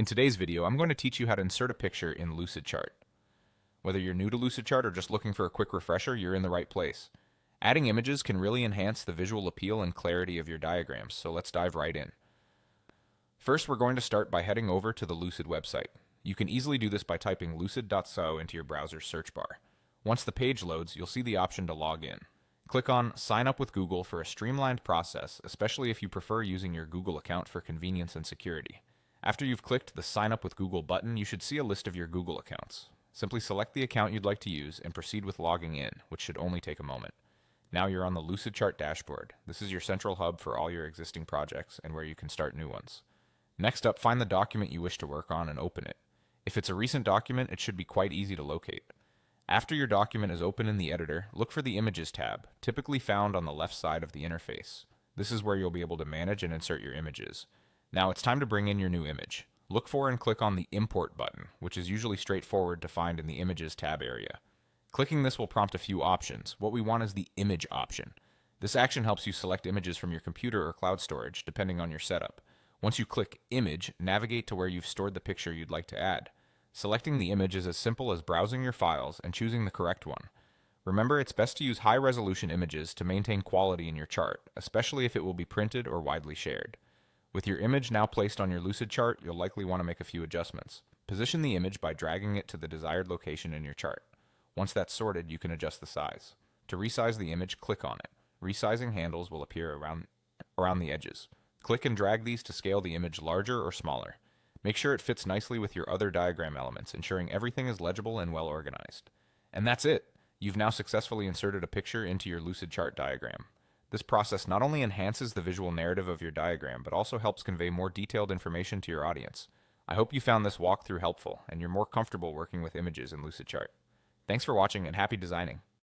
In today's video, I'm going to teach you how to insert a picture in Lucidchart. Whether you're new to Lucidchart or just looking for a quick refresher, you're in the right place. Adding images can really enhance the visual appeal and clarity of your diagrams, so let's dive right in. First, we're going to start by heading over to the Lucid website. You can easily do this by typing lucid.so into your browser's search bar. Once the page loads, you'll see the option to log in. Click on Sign Up with Google for a streamlined process, especially if you prefer using your Google account for convenience and security. After you've clicked the Sign Up with Google button, you should see a list of your Google accounts. Simply select the account you'd like to use and proceed with logging in, which should only take a moment. Now you're on the Lucidchart dashboard. This is your central hub for all your existing projects and where you can start new ones. Next up, find the document you wish to work on and open it. If it's a recent document, it should be quite easy to locate. After your document is open in the editor, look for the Images tab, typically found on the left side of the interface. This is where you'll be able to manage and insert your images. Now it's time to bring in your new image. Look for and click on the Import button, which is usually straightforward to find in the Images tab area. Clicking this will prompt a few options. What we want is the Image option. This action helps you select images from your computer or cloud storage, depending on your setup. Once you click Image, navigate to where you've stored the picture you'd like to add. Selecting the image is as simple as browsing your files and choosing the correct one. Remember, it's best to use high-resolution images to maintain quality in your chart, especially if it will be printed or widely shared. With your image now placed on your Lucidchart, you'll likely want to make a few adjustments. Position the image by dragging it to the desired location in your chart. Once that's sorted, you can adjust the size. To resize the image, click on it. Resizing handles will appear around the edges. Click and drag these to scale the image larger or smaller. Make sure it fits nicely with your other diagram elements, ensuring everything is legible and well organized. And that's it! You've now successfully inserted a picture into your Lucidchart diagram. This process not only enhances the visual narrative of your diagram, but also helps convey more detailed information to your audience. I hope you found this walkthrough helpful, and you're more comfortable working with images in Lucidchart. Thanks for watching, and happy designing!